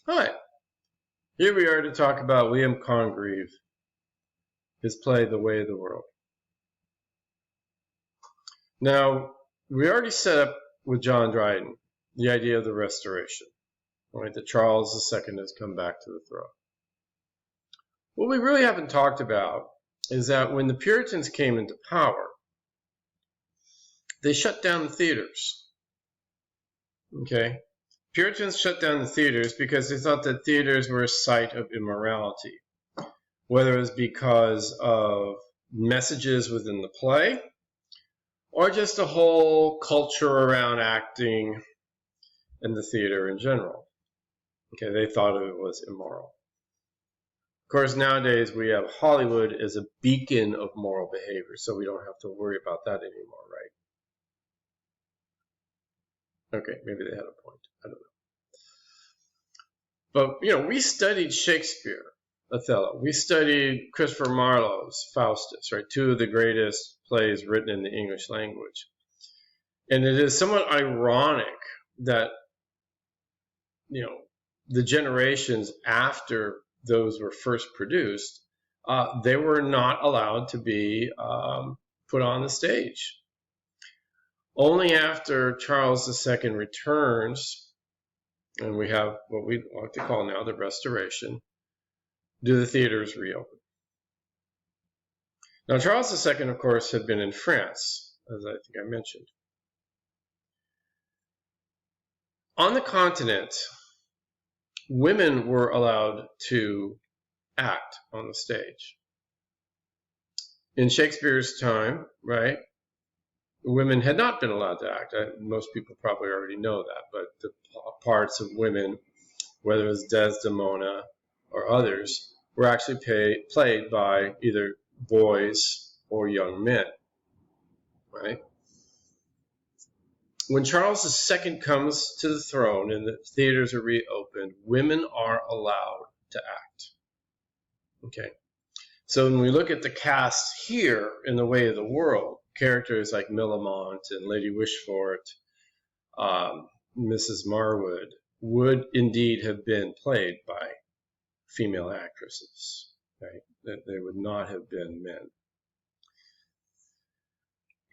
Hi, here we are to talk about William Congreve, his play The Way of the World. Now, we already set up with John Dryden the idea of the Restoration, right? That Charles II has come back to the throne. What we really haven't talked about is that when the Puritans came into power, they shut down the theaters. Okay? Puritans shut down the theaters because they thought that theaters were a site of immorality, whether it was because of messages within the play or just a whole culture around acting and the theater in general. Okay, they thought it was immoral. Of course, nowadays we have Hollywood as a beacon of moral behavior, so we don't have to worry about that anymore, right? Okay, maybe they had a point. I don't know. But, we studied Shakespeare, Othello. We studied Christopher Marlowe's Faustus, right? Two of the greatest plays written in the English language. And it is somewhat ironic that, the generations after those were first produced, they were not allowed to be put on the stage. Only after Charles II returns, and we have what we like to call now the Restoration, do the theaters reopen. Now, Charles II, of course, had been in France, as I think I mentioned. On the continent, women were allowed to act on the stage. In Shakespeare's time, right, women had not been allowed to act. Most people probably already know that, but the parts of women, whether it was Desdemona or others, were actually played by either boys or young men, right? When Charles II comes to the throne and the theaters are reopened, women are allowed to act. Okay. So when we look at the cast here in The Way of the World, characters like Millamant and Lady Wishfort, Mrs. Marwood, would indeed have been played by female actresses, right? That they would not have been men.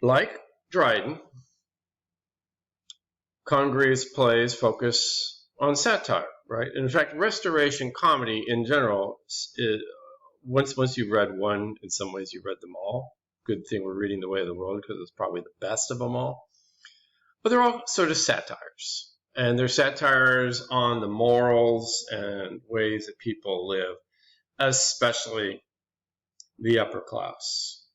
Like Dryden, Congreve's plays focus on satire, right? And in fact, Restoration comedy in general, once you've read one, in some ways you've read them all. Good thing we're reading The Way of the World because it's probably the best of them all. But they're all sort of satires. And they're satires on the morals and ways that people live, especially the upper class.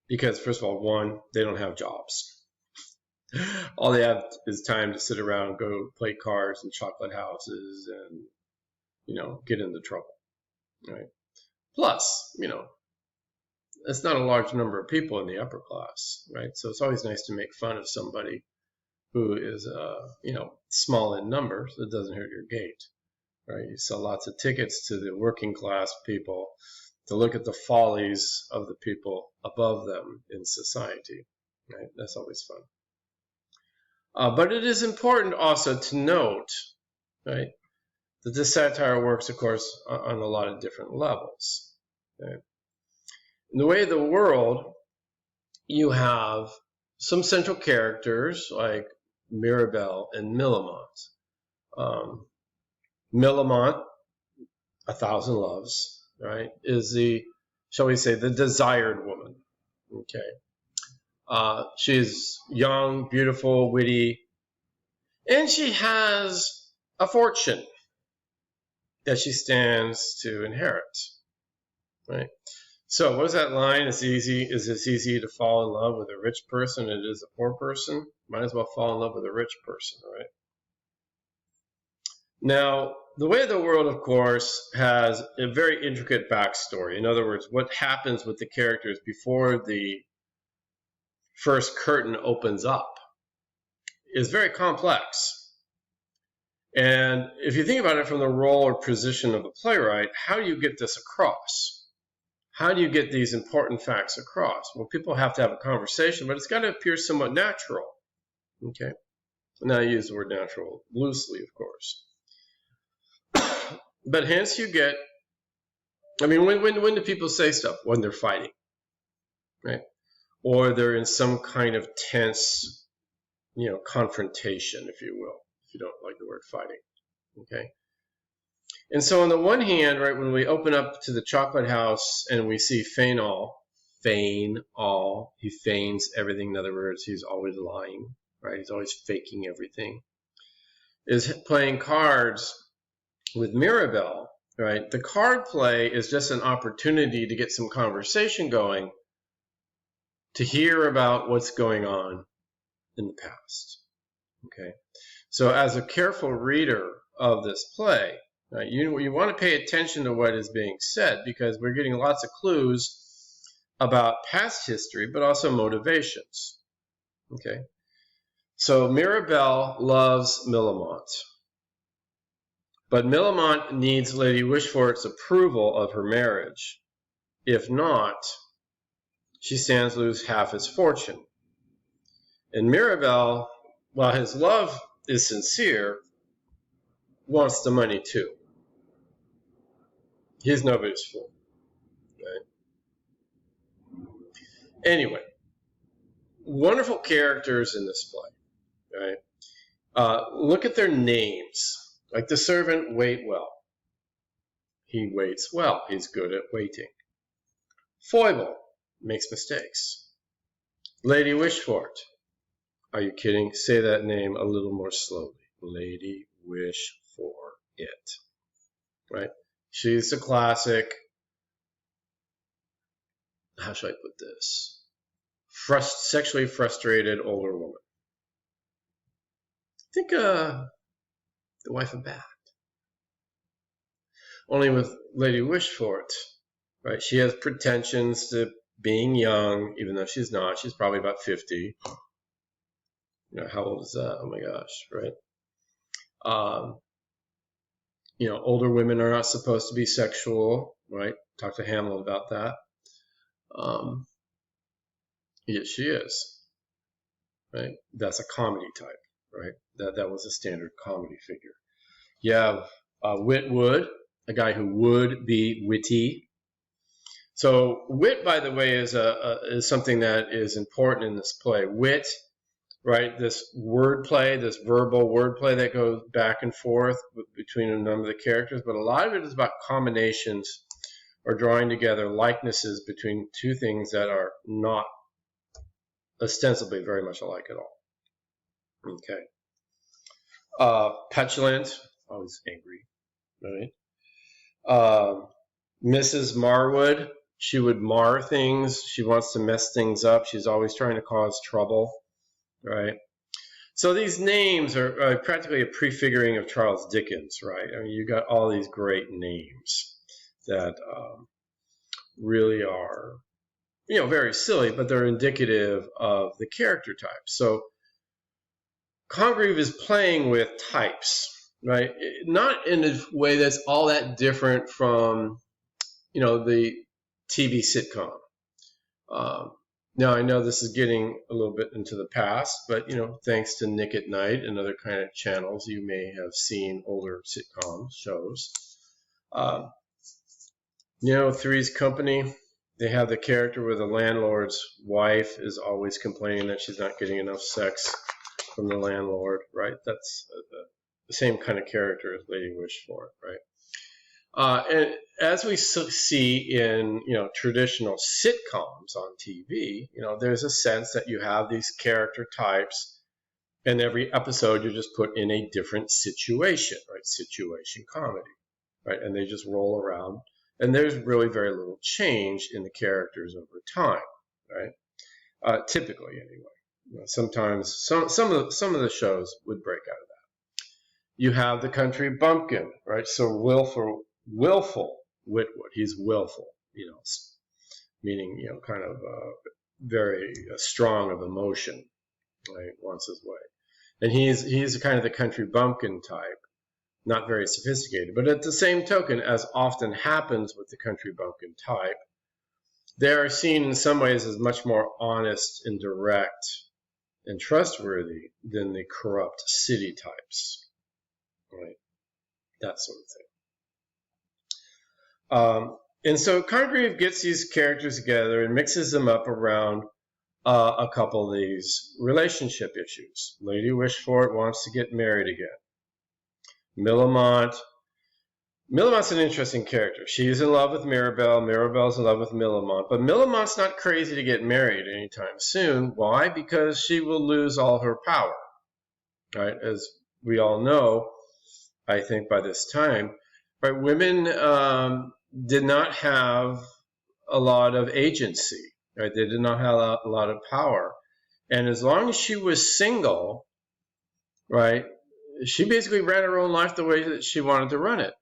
Because, first of all, one, they don't have jobs. All they have is time to sit around and go play cards in chocolate houses and, get into trouble, right? Plus, it's not a large number of people in the upper class, right? So it's always nice to make fun of somebody who is, small in numbers. It doesn't hurt your gait, right? You sell lots of tickets to the working class people to look at the follies of the people above them in society, right? That's always fun. But it is important also to note, right, that this satire works, of course, on a lot of different levels. Okay? In The Way of the World, you have some central characters like Mirabell and Millamant. Millamant, A Thousand Loves, right, is the, shall we say, the desired woman. Okay. She's young, beautiful, witty, and she has a fortune that she stands to inherit, right? So what is that line? Is it easy to fall in love with a rich person as it is a poor person? Might as well fall in love with a rich person, right? Now, The Way of the World, of course, has a very intricate backstory. In other words, what happens with the characters before the first curtain opens up is very complex. And if you think about it from the role or position of the playwright, how do you get this across? How do you get these important facts across? Well, people have to have a conversation, but it's got to appear somewhat natural. Okay? And I use the word natural loosely, of course. But hence you get, I mean, when do people say stuff? When they're fighting, right? Or they're in some kind of tense, confrontation, if you will, if you don't like the word fighting, okay? And so on the one hand, right, when we open up to the chocolate house and we see Fainall, he feigns everything. In other words, he's always lying, right? He's always faking everything. Is playing cards with Mirabelle, right? The card play is just an opportunity to get some conversation going, to hear about what's going on in the past, okay? So as a careful reader of this play, right, you want to pay attention to what is being said, because we're getting lots of clues about past history, but also motivations, okay? So Mirabelle loves Millamant, but Millamant needs Lady Wishfort's approval of her marriage. If not, she stands to lose half his fortune. And Mirabelle, while his love is sincere, wants the money too. He's nobody's fool, right? Anyway, wonderful characters in this play, right? Look at their names. Like the servant Waitwell. He waits well. He's good at waiting. Foible makes mistakes. Lady Wishfort. Are you kidding? Say that name a little more slowly. Lady Wishfort. Right? She's the classic, how should I put this? Sexually frustrated older woman. Think the wife of Bath. Only with Lady Wishfort, right? She has pretensions to being young, even though she's not. She's probably about 50. How old is that? Oh my gosh, right? Older women are not supposed to be sexual, right? Talk to Hamlet about that. Yet she is, right? That's a comedy type, right? That was a standard comedy figure. You have Witwoud, a guy who would be witty. So wit, by the way, is something that is important in this play. Wit, right? This wordplay, this verbal wordplay that goes back and forth between a number of the characters, but a lot of it is about combinations or drawing together likenesses between two things that are not ostensibly very much alike at all. Okay. Petulant, always angry, right? Mrs. Marwood, she would mar things. She wants to mess things up. She's always trying to cause trouble, right? So these names are practically a prefiguring of Charles Dickens, right? I mean, you got all these great names that really are, very silly, but they're indicative of the character types. So Congreve is playing with types, right? Not in a way that's all that different from, the TV sitcom. Now, I know this is getting a little bit into the past, but, thanks to Nick at Night and other kind of channels, you may have seen older sitcom shows. Three's Company, they have the character where the landlord's wife is always complaining that she's not getting enough sex from the landlord, right? That's the same kind of character as Lady Wishfort, right? And as we see in, traditional sitcoms on TV, there's a sense that you have these character types, and every episode you're just put in a different situation, right? Situation comedy, right? And they just roll around, and there's really very little change in the characters over time, right? Typically, anyway. Sometimes some of the shows would break out of that. You have the country bumpkin, right? So willful Witwoud. He's willful, meaning, kind of very strong of emotion, right? Wants his way. And he's kind of the country bumpkin type, not very sophisticated. But at the same token, as often happens with the country bumpkin type, they are seen in some ways as much more honest and direct and trustworthy than the corrupt city types, right? That sort of thing. And so Congreve gets these characters together and mixes them up around a couple of these relationship issues. Lady Wishfort wants to get married again. Millamant's an interesting character. She's in love with Mirabelle. Mirabelle's in love with Millamant. But Millamant's not crazy to get married anytime soon. Why? Because she will lose all her power. Right? As we all know, I think by this time, right, women did not have a lot of agency. Right? They did not have a lot of power. And as long as she was single, right, she basically ran her own life the way that she wanted to run it.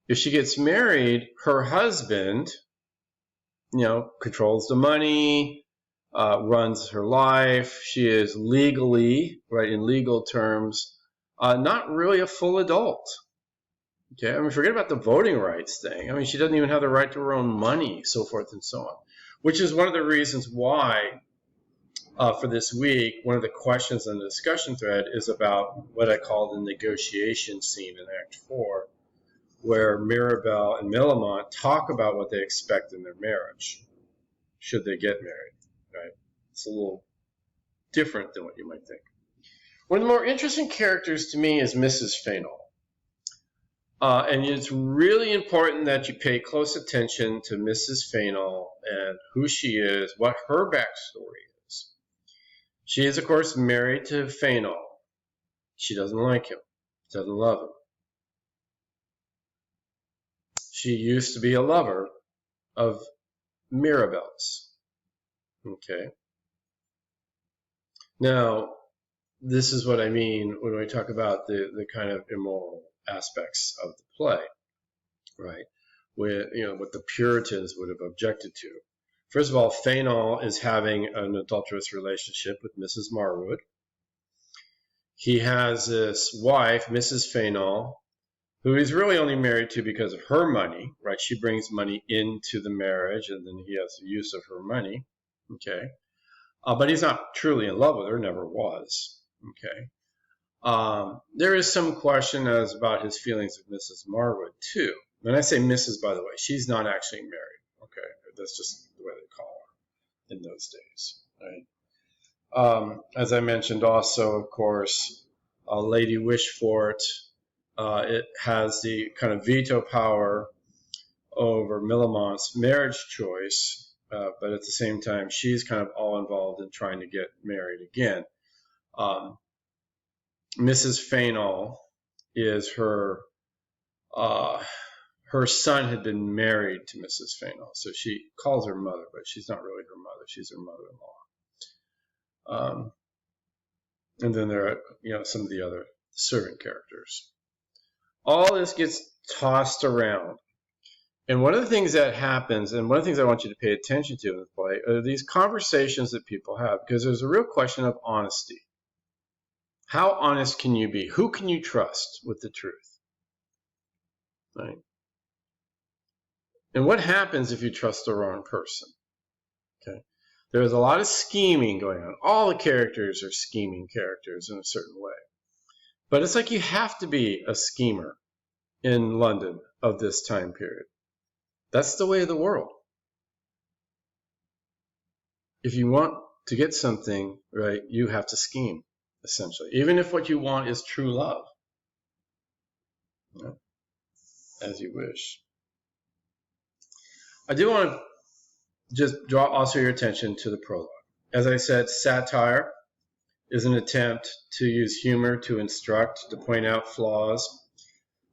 If she gets married, her husband, controls the money, runs her life. She is legally, right, in legal terms, not really a full adult. Okay, I mean, forget about the voting rights thing. I mean, she doesn't even have the right to her own money, so forth and so on. Which is one of the reasons why, for this week, one of the questions in the discussion thread is about what I call the negotiation scene in Act 4, where Mirabelle and Millamant talk about what they expect in their marriage, should they get married, right? It's a little different than what you might think. One of the more interesting characters to me is Mrs. Fainall. And it's really important that you pay close attention to Mrs. Fainall and who she is, what her backstory is. She is, of course, married to Fainall. She doesn't like him, doesn't love him. She used to be a lover of Mirabelle's. Okay. Now, this is what I mean when we talk about the kind of immoral aspects of the play, right? With, what the Puritans would have objected to. First of all, Fainall is having an adulterous relationship with Mrs. Marwood. He has this wife, Mrs. Fainall, who he's really only married to because of her money, right? She brings money into the marriage, and then he has the use of her money, okay? But he's not truly in love with her, never was, okay? There is some question as about his feelings of Mrs. Marwood, too. When I say Mrs., by the way, she's not actually married, okay? That's just the way they call her in those days, right? As I mentioned also, of course, Lady Wishfort, it has the kind of veto power over Millamant's marriage choice, but at the same time, she's kind of all involved in trying to get married again. Mrs. Fainall is her son had been married to Mrs. Fainall, so she calls her mother, but she's not really her mother. She's her mother-in-law. And then there are, some of the other servant characters. All this gets tossed around. And one of the things that happens, and one of the things I want you to pay attention to in the play, are these conversations that people have, because there's a real question of honesty. How honest can you be? Who can you trust with the truth? Right? And what happens if you trust the wrong person? Okay. There's a lot of scheming going on. All the characters are scheming characters in a certain way. But it's like you have to be a schemer in London of this time period. That's the way of the world. If you want to get something, right, you have to scheme, essentially. Even if what you want is true love. Right? As you wish. I do want to just draw also your attention to the prologue. As I said, satire is an attempt to use humor to instruct, to point out flaws.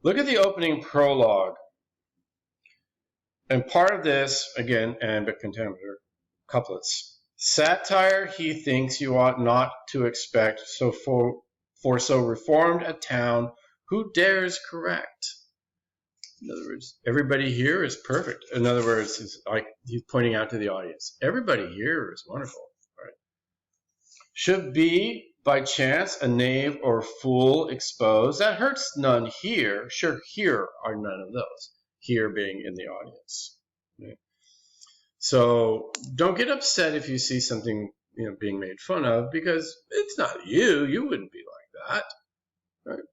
Look at the opening prologue. And part of this, again, iambic pentameter, couplets. Satire he thinks you ought not to expect, so for so reformed a town, who dares correct? In other words, everybody here is perfect. In other words, it's like he's pointing out to the audience, everybody here is wonderful, right? Should be, by chance, a knave or fool exposed, that hurts none here. Sure, here are none of those. Here being in the audience. Right? So don't get upset if you see something being made fun of, because it's not you. You wouldn't be like that. Right?